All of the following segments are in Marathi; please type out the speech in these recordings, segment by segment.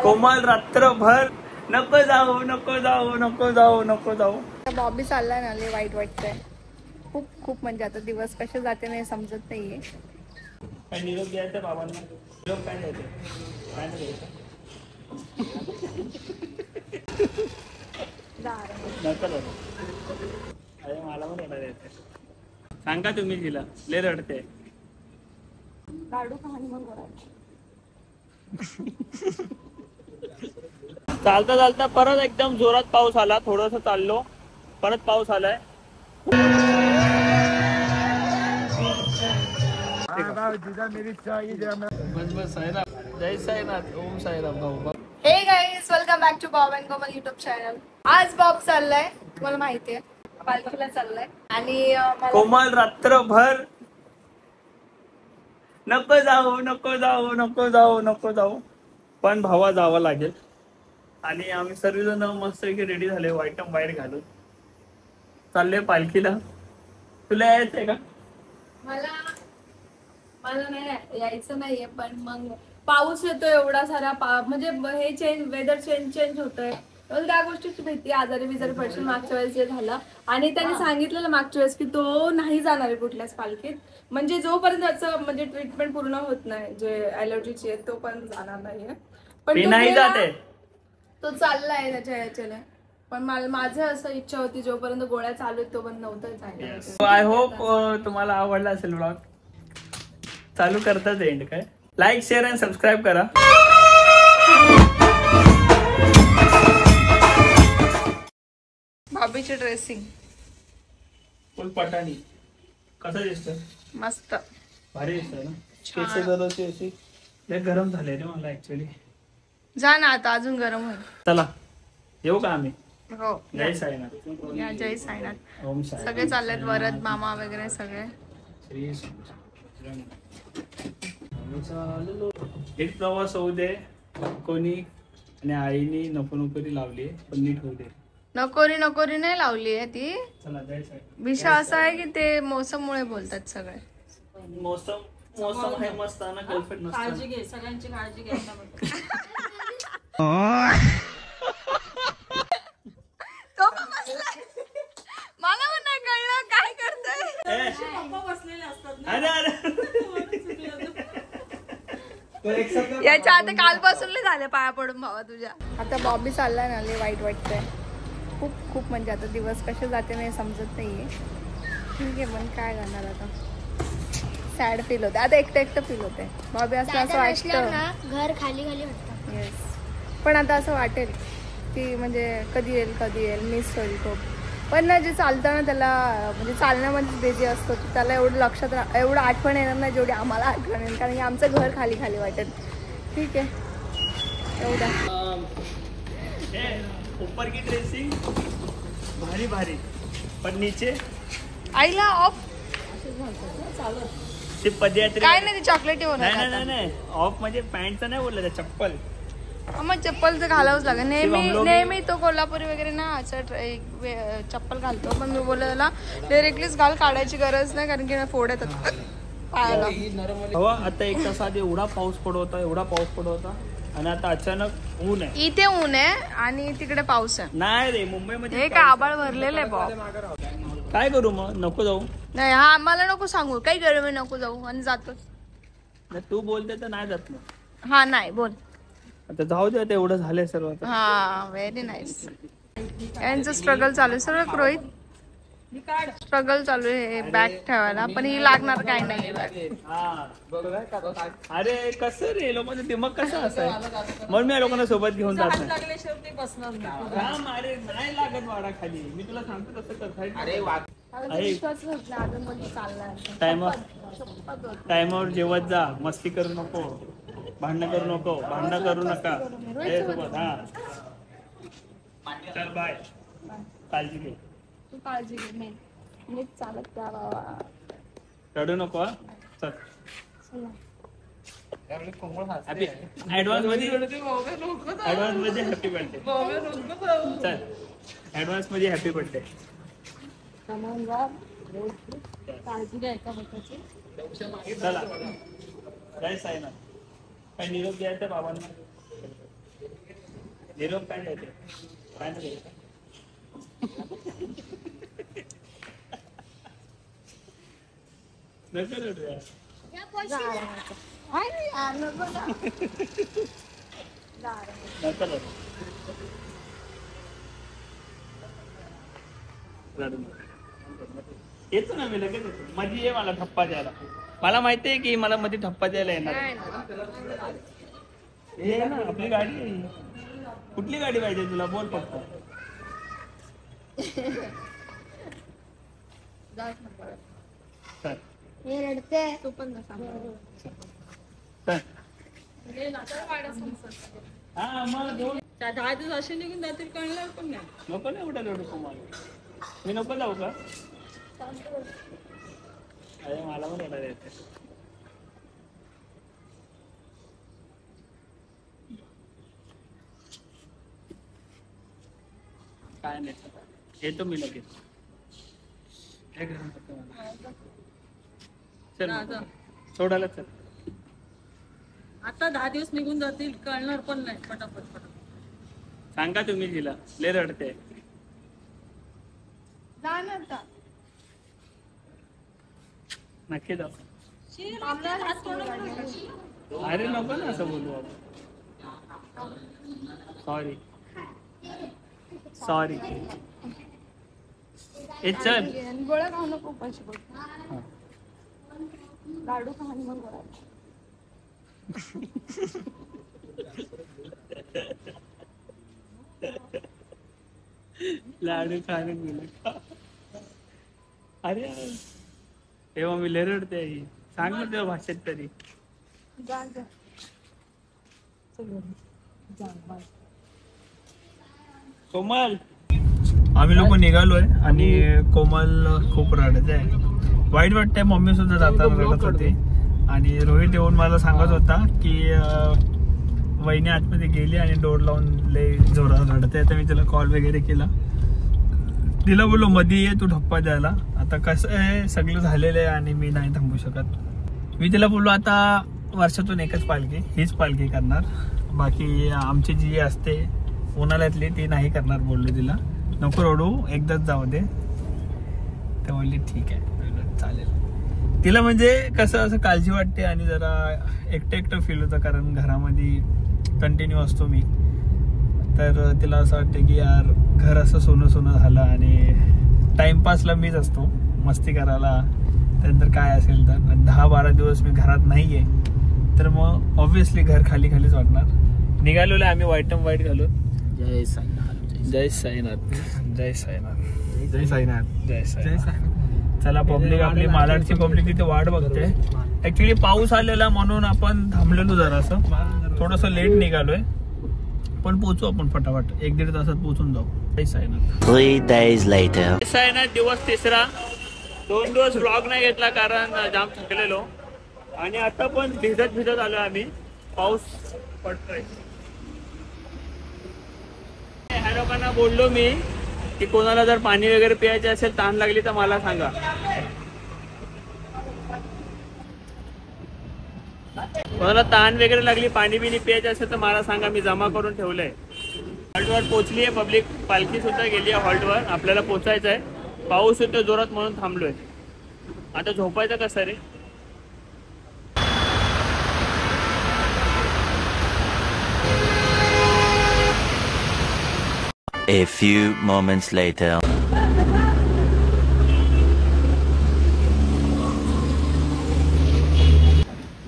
कोमल रात्रभर नको जाऊ नको जाऊ नको जाऊ नको जाऊ. बॉबी चाललाय ना, लय वाईट वाटतंय खूप खूप. म्हणजे आता दिवस कसे जाते नाही समजत नाहीये. काय निरोप द्यायचा बाबांना? निरोप काय द्यायचं? काय नाही द्यायचं? अरे मला पण रडायला येते. सांगा तुम्ही तिला, लय रडते. लाडू कहाणी मग चालता चालता परत एकदम जोरात पाऊस आला. थोडस चाललो, परत पाऊस आलाय. जय साईनाथ, ओम साईराम भाऊ. Hey guys, welcome back to Bob and Komal YouTube channel. आज बॉब चाललाय, तुम्हाला माहितीये, पालखीला चाललाय. आणि कोमल रात्रभर नको जाऊ नको जाऊ नको जाऊ नको जाऊ, पण भावा जावं लागेल. आणि आम्ही सर्वजण मस्त रेडी झाले, व्हाईटम बाहेर घालून चालले पालखीला. तुला यायचंय का? मला नाही यायचं नाहीये, पण मग पाऊस येतो एवढा सारा, म्हणजे हे वेदर चेंज होतंय, त्या गोष्टीची भीती, आजारी बिजारी पडशील. मागच्या वेळेस जे झालं, आणि त्यांनी सांगितलेलं मागच्या वेळेस की तो नाही जाणार आहे कुठल्याच पालखीत, म्हणजे जोपर्यंत त्याचं म्हणजे ट्रीटमेंट पूर्ण होत नाही, जे ॲलर्जीची आहे तोपर्यंत जाणार नाहीये. पण नाही जाते, तो चाललाय त्याच्या याच्याने. पण माझं असं इच्छा होती, जोपर्यंत गोळ्या चालू आहेत तोपर्यंत नव्हतं जायचं. आय होप तुम्हाला आवडला असेल ब्लॉग. चालू करताच एंड काय. लाईक, शेअर आणि सबस्क्राईब करा. भाभीची ड्रेसिंग फुल पटाणी. कसं दिसतं? मस्त, भारी दिसतं ना. केस दररोजची अशी लय गरम झाले रे मला ऍक्च्युली. जा ना आता, अजून गरम होईल. चला येऊ का आम्ही? हो, जय साईनाथ. या जय साईनाथ. ओम साई. सगळे चाललेत, वरद मामा वगैरे सगळे. एक प्रवास होऊ दे कोणी, आणि आईने नको नोकरी लावली, पण नीट होऊ दे. नकोरी नाही लावली आहे ती. चला जय साई. विषय असा आहे की ते मौसम मुळे बोलतात सगळे. मौसम आहे मस्त ना, गर्लफ्रेंड नसतं. काळजी घे, सगळ्यांची काळजी घ्यायला. मला पण नाही कळलं काय करतोय. पप्पा बसलेले असतात ना. याच्या आता कालपासून झाले पाया पडून भावा तुझ्या. आता बॉबी चाललाय ना, लय वाईट वाटतंय खूप खूप. म्हणजे आता दिवस कसे जाते नाही समजत नाहीये. ठीक आहे, पण काय करणार आता. सॅड फील होते आता, एकटं फील होते. बॉबी असं वाटतं घर खाली खाली वाटतं. येस, पण आता असं वाटेल की म्हणजे कधी येईल मिस होईल खूप. पण ना, जे चालतं ना त्याला, म्हणजे चालण्यामध्ये बिझी असतो, त्याला एवढं लक्षात एवढं आठवण येणार नाही जेवढी आम्हाला आठवण येईल, कारण की आमचं घर खाली खाली वाटेल. ठीक आहे, एवढं. ऊपर की ड्रेसिंग भारी भारी, पण नीचे आईला ऑफ ते पदयात्री काय नाही, ते चॉकलेटी होणार. नाही ऑफ म्हणजे पॅन्टचं नाही बोललं, त्या चप्पल. मग चप्पल तर घालावंच लागेल. नेहमी तो कोल्हापुरी वगैरे ना असं चप्पल घालतो, पण मी बोलले त्याला डायरेक्टलीच घाल, काढायची गरज नाही, कारण की फोड येतात पायाला. हो, आता एक तास आधी एवढा पाऊस पडत होता, आणि आता अचानक ऊन आहे. इथे ऊन आहे आणि तिकडे पाऊस आहे. नाही रे, मुंबईमध्ये हे काय आबाळ भरलेलं आहे बॉब. काय करू मग? नको जाऊ. नाही, हा मला नको सांगू, काही गरम आहे नको जाऊ, आणि जातो. तू बोलते तर नाही जात मग. हा नाही बोल, आता जाऊ दे, आता एवढं झालंय सर्व. हा, व्हेरी नाईस. यांचं स्ट्रगल चालू आहे सर्व. रोहित स्ट्रगल चालू आहे बॅग ठेवायला, पण ही लागणार काय नाही. अरे कसं रे, लोकांचं दिमाग कसं असाय, म्हणून मी लोकांना सोबत घेऊन जात नाही. अरे नाही लागत वाडा खाली, मी तुला सांगतो कसं करता. टाइमवर जेवत जा, मस्ती करू नको, भांडण करू नका सोबत. हा चल बाय, काळजी घे. तू काळजी घे, नीट चालत जा बाबा, रडू नको. चल ऍडव्हान्स मध्ये हॅपी बर्थडे. चल ऍडव्हान्स मध्ये हॅपी बर्थडे. काळजी घ्यायचा बघायची. चला जय साईनाथ. काय निरोप द्यायचा बाबांना? हिरो पॅन्ट आहे ते. पॅन्ट आहे. नको रडू यार. नको रडू. रडू नको. येतो ना मी लगेच येतो. मध्ये ये मला ठप्पा द्यायला. मला माहिती आहे की मला मध्ये ठप्पा द्यायला येणार. हे ना आपली गाडी आहे. कुठली गाडी पाहिजे तुला बोल फक्त. चल. हे रडते. तू पण ना सांग. चल. म्हणजे हा मग दोन 10 दिवस असे निघून जातील कळणार पण नाही. नको नाही एवढं रडू तुम्हाला. मी नको जाऊ का? अरे मला पण रडायला येते. काय नाही येतो मी लगेच. एक घाम फक्त मला. चल दादा. सोडायला चल. आता 10 दिवस निघून जातील कळणार पण नाही. पटापट पटापट. सांगा तुम्ही तिला लय रडते. जा ना आता. नक्की जाऊ. हात तोंडावर अरे नको ना असं बोलू आपण. Sorry sorry. ए चल. गोळ्या खाऊ नको पैसे बोल. लाडू खा आणि मग गोळ्या. लाडू खाणे गेलं. अरे तेव्हा मी लय रडते आई. सांग ना तुझ्या भाषेत तरी. जा जा. कोमल आम्ही लोक निघालोय आणि कोमल खूप रडत आहे. वाईट वाटतंय. मम्मी सुद्धा जाताना रडत होती आणि रोहित येऊन मला सांगत होता की वहिनी आतमध्ये गेली आणि डोर लावून लय जोरात रडते. आता मी तिला कॉल वगैरे केला. तिला बोललो मध्ये ये तू ठप्पा द्यायला. आता कसं आहे सगळं झालेलं आहे आणि मी नाही थांबू शकत. मी तिला बोललो आता वर्षातून एकच पालखी हीच पालखी करणार. बाकी आमची जी असते उन्हाळ्यातली ती नाही करणार बोललो तिला. नको रडू एकदाच जाऊ दे. तर बोलली ठीक आहे चालेल. तिला म्हणजे कसं असं काळजी वाटते आणि जरा एकटं एकटं फील होतं कारण घरामध्ये कंटिन्यू असतो मी. तर तिला असं वाटतं की यार घर असं सोनं सोनं झालं आणि टाइमपासला मीच असतो मस्ती करायला. त्यानंतर काय असेल तर 10-12 दिवस मी घरात नाही आहे तर मग ऑब्व्हियसली घर खाली खालीच वाटणार. निघालेलो आम्ही व्हाईट अँड व्हाईट घालून. जय साईनाथ. जय साईनाथ. जय साईनाथ. जय साईनाथ. जय साईनाथ. चला पब्लिक आपली मालाडची पब्लिक तिथे वाट बघते. ऍक्च्युली पाऊस आलेला म्हणून आपण थांबलेलो जरासं. थोडंसं लेट निघालोय पण पोहोचू आपण फटाफट. 1-1.5 तासात पोहोचून जाऊ. जय साईनाथ. 3 days later. जय साईनाथ दिवस तिसरा. 2 दिवस व्लॉग नाही घेतला कारण जाम थकलेलो आणि आता पण भिजत भिजत आलो आम्ही. पाऊस पडतोय. ह्या लोकांना बोललो मी की कोणाला जर पाणी वगैरे प्यायचे असेल तहान लागली तर मला सांगा. कोणाला तहान वगैरे लागली पाणी बिणी प्यायचे असेल तर मला सांगा. मी जमा करून ठेवलंय. हॉल्टवर पोहोचली आहे पब्लिक. पालखी सुद्धा गेली आहे हॉल्टवर. आपल्याला पोचायचं आहे. पाऊस येतो जोरात म्हणून थांबलोय. आता झोपायचं कसं रे. A few moments later.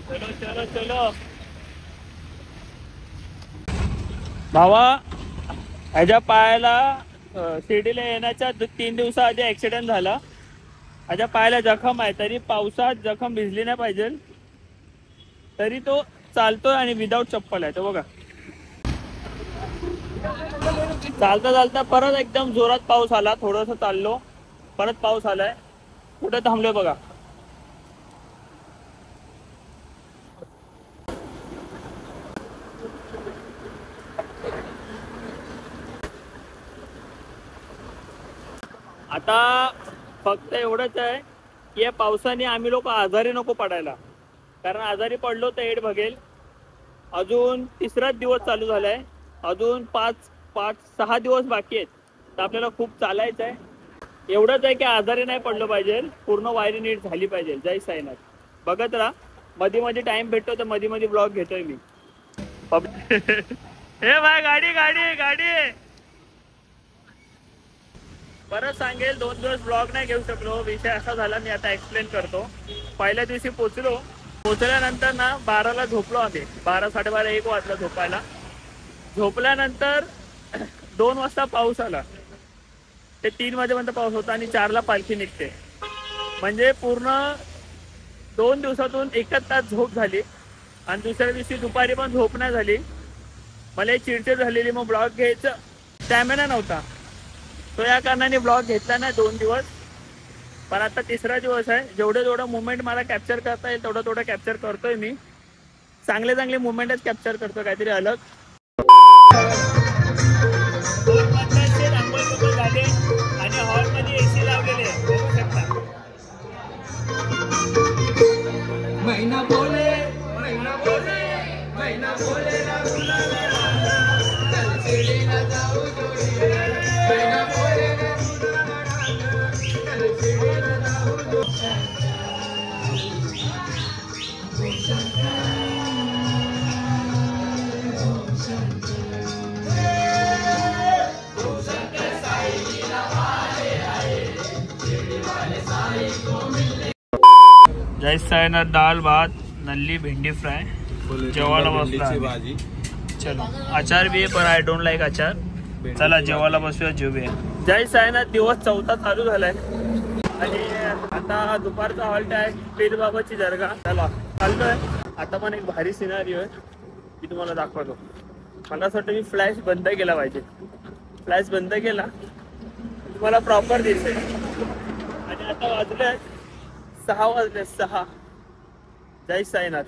चलो चलो चलो भावा. ह्याच्या पायाला शिर्डीला येण्याच्या 3 दिवसाआधी ऍक्सिडेंट झाला. ह्याच्या पायाला जखम आहे. तरी पावसात जखम भिजली नाही पाहिजे तरी तो चालतोय आणि विदाऊट चप्पल आहे. तो बघा चालता चालता परत एकदम जोरात पाऊस आला. थोडस चाललो परत पाऊस आलाय. कुठे थांबलोय बघा. आता फक्त एवढंच आहे की या पावसाने आम्ही लोक आजारी नको पडायला. कारण आजारी पडलो तर एड बघेल. अजून 3रा दिवस चालू झालाय अजून 5-6 दिवस बाकी आहेत. तर आपल्याला खूप चालायचं आहे. एवढंच आहे की आजारी नाही पडलं पाहिजे, पूर्ण वायरी नीट झाली पाहिजे. जय साईनाथ. बघत राहा, मध्ये मध्ये टाइम भेटतो तर मध्ये मध्ये ब्लॉग घेतोय मी. हे भाई गाडी गाडी गाडी परत सांगेल. 2 दिवस ब्लॉग नाही घेऊ शकलो. विषय असा झाला, मी आता एक्सप्लेन करतो. पहिल्या दिवशी पोचल्यानंतर ना 12ला झोपलो आम्ही. 12-12:30 1 वाजला झोपायला. झोपल्यानंतर 2 वाजता पाऊस आला. ते 3 वाजेपर्यंत पाऊस होता आणि 4ला पालखी निघते. म्हणजे पूर्ण 2 दिवसातून 1 तास झोप झाली. आणि दुसऱ्या दिवशी दुपारी पण झोप नाही झाली. मला चिडचिड झालेली. मग ब्लॉग घ्यायचं स्टॅमिना नव्हता. तो या कारणाने ब्लॉग घेतला नाही 2 दिवस. पण आता 3रा दिवस आहे. जेवढं मुवमेंट मला कॅप्चर करता येईल तेवढं कॅप्चर करतोय मी. चांगले मुवमेंटच कॅप्चर करतो, काहीतरी अलग. झाले आणि हॉलमध्ये AC लावलेले बघू शकता. महिना बोले महिना बोले महिना बोले जय साईनाथ. दाल भात, नल्ली भेंडी फ्राय, जेवायला बसला. चलो आचार भी आहे, पण आय डोंट लाईक आचार. चला जेवायला बसूया, जेवूया. जय साईनाथ. दिवस 4था चालू झालाय आणि आता दुपारचा हॉल्ट आहे पीर बाबाची दर्गा. चला चालतोय. आता पण एक भारी सिनारिओ आहे की तुम्हाला दाखवतो. मला असं वाटतं मी फ्लॅश बंद केला पाहिजे. फ्लॅश बंद केला तुम्हाला प्रॉपर दिसेल. आणि आता वाजले 6 वाजले 6. जय साईनाथ.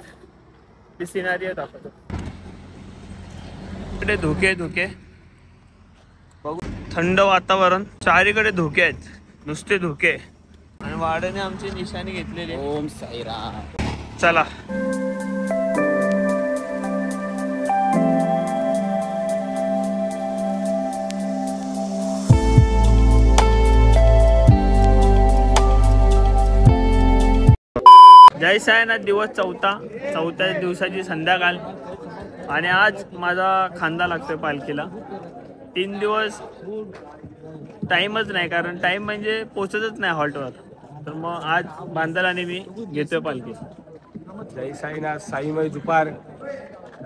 ती सिनारिओ दाखवतो. इकडे धुके बघू. थंड वातावरण, चारीकडे धुके आहेत, नुसते धुके. आणि वाड्याने आमची निशाणी घेतलेली. ओम साईराम. चला जय साईनाथ. दिवस 4थ्या दिवसाची संध्याकाळ. आणि आज माझा खांदा लागतोय पालखीला. 3 दिवस टाईमच नाही, कारण टाईम म्हणजे पोचतच नाही हॉल्टवर. तर मग आज बांधायला आणि मी घेतोय पालखी. जय साईनाथ. साईमय दुपार.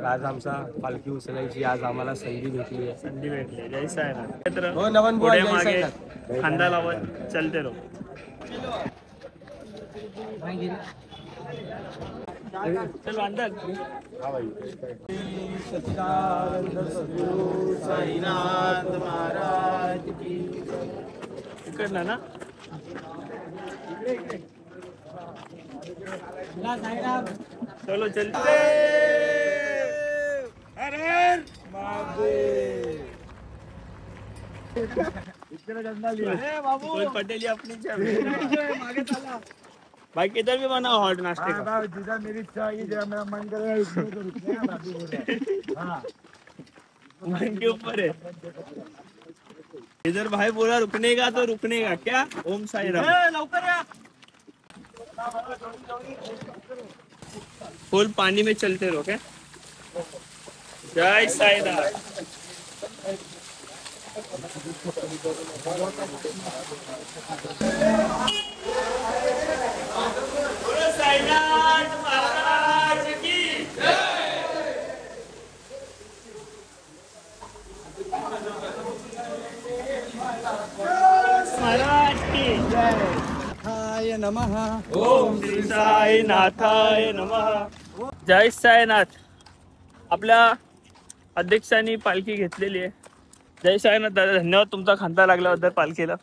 आज आमचा पालखी उचलायची आज आम्हाला संधी भेटली. जय साईनाथ. तर हो नवन पुढे मागे खांदा लावत चलते रहो. चलो अंदर. साईनाथ महाराज की. इकडनं ना. चलो चलते. कोई पटेली अपनी भाई किधर भी बना हॉट नाश्ते का. जिधर मेरी चाहिए जरा मेरा मन कर रहा है उसमें तो रुकने हैं बाकी बोल रहा है. हाँ मन के ऊपर है. इधर भाई बोला रुकने का तो रुकने का. क्या ओम साई राम. लवकर या. फुल पानी में चलते रहो. क्या जय साई राम. साईनाथ महाराज की महाराज की हाय नमः. ओम श्री साईनाथाय नमः. जय साईनाथ. आपल्या अध्यक्षांनी पालखी घेतलेली आहे. जय साईनाथ दादा. धन्यवाद तुमचा खांदा लागल्याबद्दल पालखीला.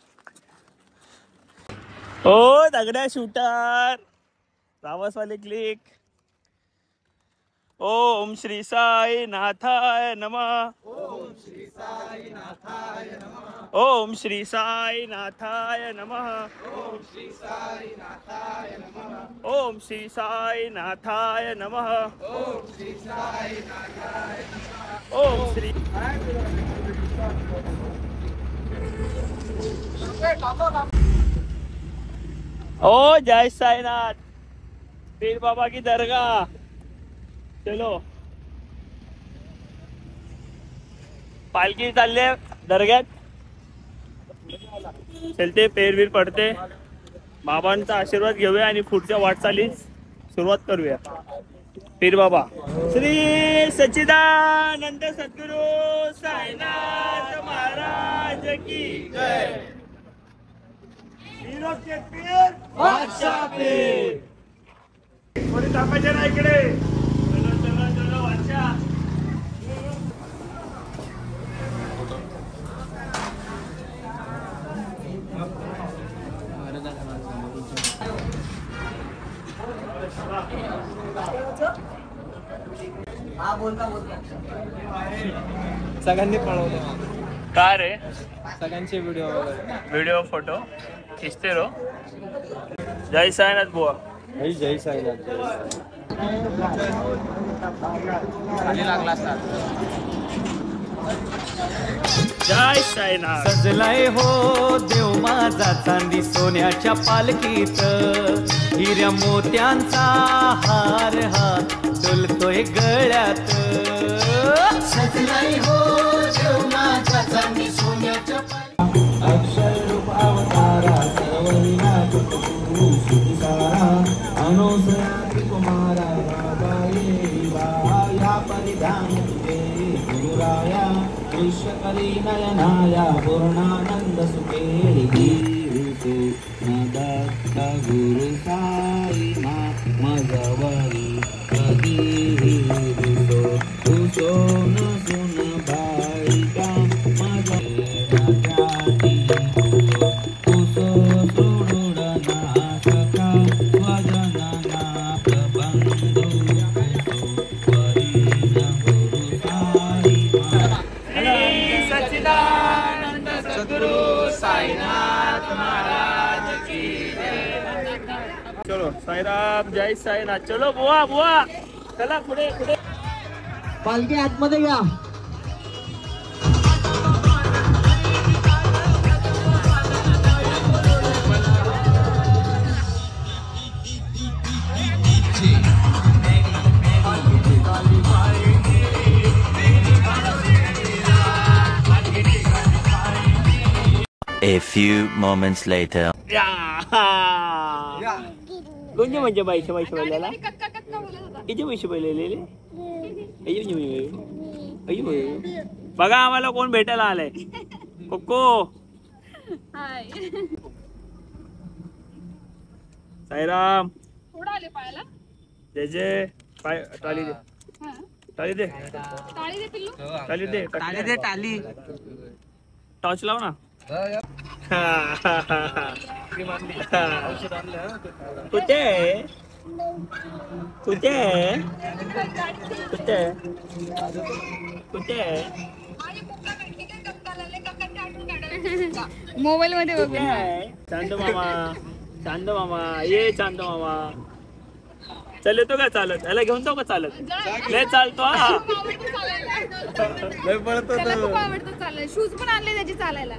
ओ दगड्या शूटर रावसवाले क्लिक. ओम श्री साईनाथाय नमः. ओम श्री साई नाथाय नमः. ओम श्री साई नाथाय नमः. ओम श्री ओ जय साईनाथ. पीर बाबा की दरगाह. चलो पालखी चालले दर्ग्यात. चलते पेरवीर पडते. बाबांचा आशीर्वाद घेऊया आणि पुढच्या वाटचालीस सुरुवात करूया. पीर बाबा श्री सच्चिदानंद सद्गुरु साईनाथ महाराज की जय. पीर बादशाह पीर. कोणी तापायचे ना इकडे. चलो चलो चलो बादशाह. सगळ्यांनी पळवलं. का रे. सगळ्यांचे व्हिडिओ वगैरे. व्हिडिओ फोटो खिचते रो. जय साईनाथ बुवा. जय साईनाथ. लागला असतात. जय साईनाथ. सजलाय हो देव माझा चांदी सोन्याच्या पालखीत. हिऱ्या मोत्यांचा हार हा डोलतोय गळ्यात. सजलाय हो देव माझा चांदी सोन्याच्या पालखीत. अक्षर रूप अवतारा सर्वविना गुरु सुसारा अनुसया कुमारा या परिधान गुरुराया विश्वकरी नयनाया पूर्णानंद सुखे गीते नदत्त गुरु साई मजवरी कधी तुझो न सुन बाईका सच्चिदानंद सद्गुरु साईनाथ महाराज की जय. चलो साईराम. जय साईनाथ. चलो बुवा बुवा चला पुढे पुढे. पालखी आतमध्ये घ्या. A few moments later. या. कोणते म्हणजे पैसे पैसे बोललेला. किती पैसे बोललेले. बघा आम्हाला कोण भेटायला आलंय. कोको. हाय. साईराम. थोडं आले पायाला. जय जय. पाय टाळी दे. टाळी दे. टाळी दे पिल्लू. टाळी दे. टाली दे टाली. टॉर्च लाव ना. कुठे कुठे कुठे कुठे. मोबाईल मध्ये बघू. चांद मामा. चांद मामा ये. चांद मामा. चल येतो का चालत. याला घेऊन जाऊ का चालत. लय चालतो हा. लय पळतो खूप आवडतं चालायला. शूज पण आणले त्याची चालायला.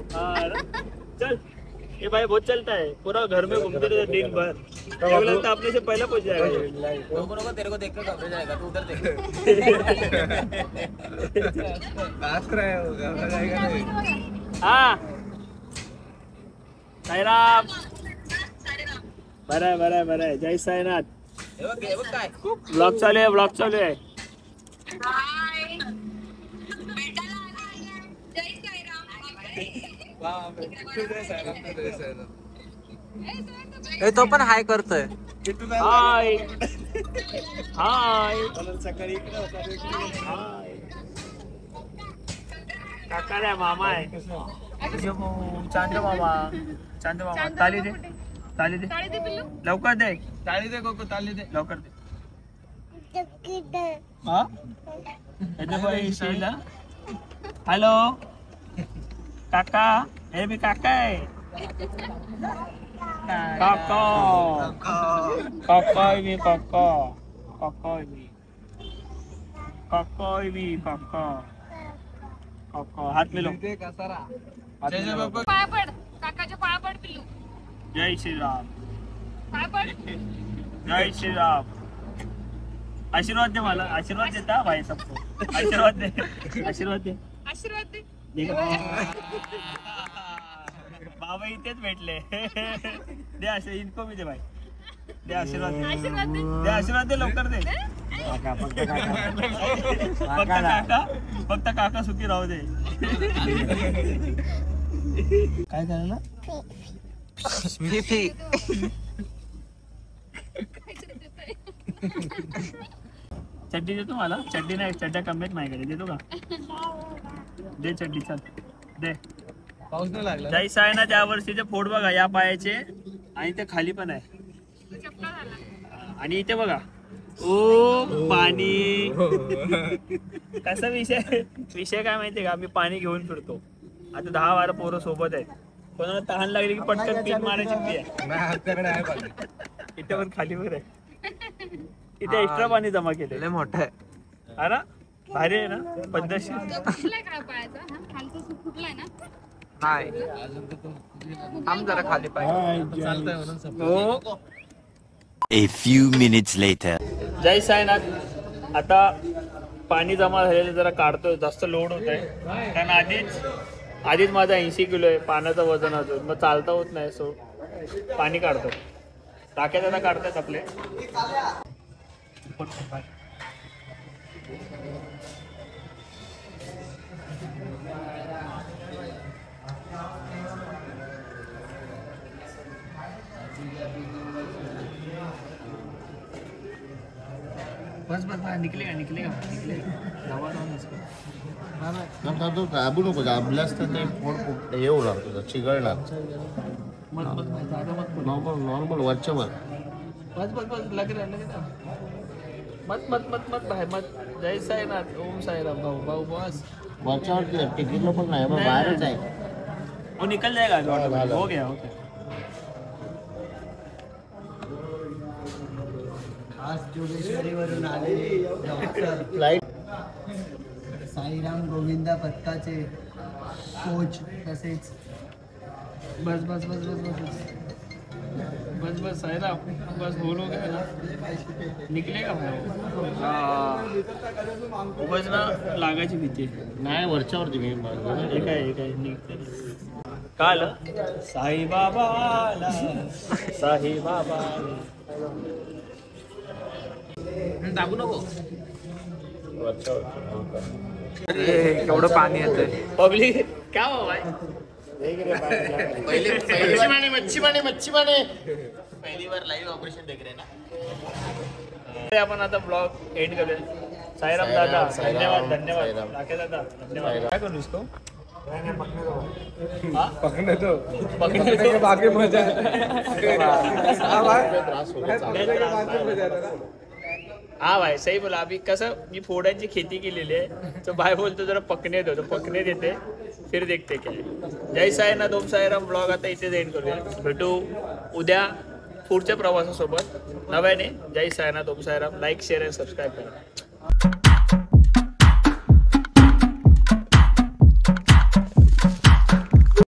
चल. ये भाई बहुत चलता है. पूरा घर में घूमते रहते दिन भर. लगता अपने से पहला पहुंच जाएगा. तेरे को देख कर घबरा जाएगा. तू उधर देख. हा साईराम. बरं बरं बरं. जय साईनाथ. काय ब्लॉग चालू आहे. ब्लॉग चालू आहे. तो पण हाय करतोय. हाय हाय सकाळी हाय. काका रे मामा आहे. चांद मामा. चांद मामा. ताली दे. ताली दे. टाळी दे पिल्लू. लवकर दे. ताली दे कोको ताली दे. लवकर दे. हा येते बाई शेला. हॅलो काका, हे मी काका आहे. काका काका मी काका काका मी काका मी काका काका. हात मिलो. पाया पड काकाच्या पाया पड पिल्लू. जय श्रीराम. पाया पड. जय श्रीराम. आशीर्वाद दे मला. आशीर्वाद देता भाई सबको. आशीर्वाद दे. आशीर्वाद दे. आशीर्वाद दे. बाबा इथेच भेटले. दे असे इनको मी दे भाई. दे आशीर्वाद दे. आशीर्वाद दे. दे आशीर्वाद दे लवकर दे. फक्त काका सुखी राहू दे. काय झालं ना? चड्डी देतो मला. चड्डी नाही, चड्ड्या कमी आहेत माझ्याकडे. देतो का? दे चड्डी. चल दे. पाऊस नाही लागला. जय साईनाथ. या वर्षीचे फोड बघा या पायाचे आणि ते खाली पण आहे. आणि इथे बघा ओ पाणी. कसा विषय काय माहितीये का? मी पाणी घेऊन फिरतो. आता 10-12 पोरं सोबत आहेत. कोणाला तहान लागली की पटकन पीक मारायची ती आहे. इथे पण खाली वर आहे. इथे एक्स्ट्रा पाणी जमा केले. मोठं आहे. हा ना, भारी आहे ना पद्धतशीर. फुटलाय का पायाचा? खालचा सूट फुटलाय ना? नाही थांब जरा खाली पाहिजे. चालतंय म्हणून हो. A few minutes later. जय साईनाथ. आता पाणी जमा झालेलं जरा काढतोय. जास्त लोड होत आहे कारण आधीच माझा 80 किलो आहे पाण्याचं वजन अजून. मग चालता होत नाही. सो पाणी काढतो. टाक्यात आता काढतायत आपले. बस निकलेगा धावा जाऊन तो दाबू नको. दाबलास तर ते पोट हे होणार तुझं, चिघळणार. नॉर्मल वरच्या वर. बस लगे मत भाई मत. जय साईनाथ. ओम साईराम. भाऊ बस. वरच्यावरती टिकीला पण नाही, बाहेरच आहे. वो निकल जाएगा. हो गया. ओके. आज जोगेश्वरीवरून आले लाईट. साईराम गोविंदा पथकाचे कोच तसेच बस साईराम. बस बोलो गया ना. निकलेगा भाई. बस ना लागायची भीती. नाही वरच्यावरती मी एक आहे निघते. काल साईबाबा दाबू नको. केवढं पाणी येतंय. पब्लिक क्या हो भाई. मच्छी पाणी पहिली बार लाईव्ह ऑपरेशन देख रहे ना. आपण आता ब्लॉग एंड करूया. साईराम दादा धन्यवाद. राकेश दादा धन्यवाद. काय करू इसको? पकड़ने दो. पकड़ने के बाद में मजा है. हा भाई सही बोला. अभी कसं मी फोडांची खेती केलेली आहे. तो भाई बोलतो जरा पकणे दो. तो पकणे देते फिर देखते क्या है. जय साईनाथ. ओम साईराम. ब्लॉग आता इथेच एंड करूया. भेटू उद्या पुढच्या प्रवासासोबत नव्याने. जय साईनाथ. ओम साईराम. लाईक शेअर आणि सबस्क्राईब करा.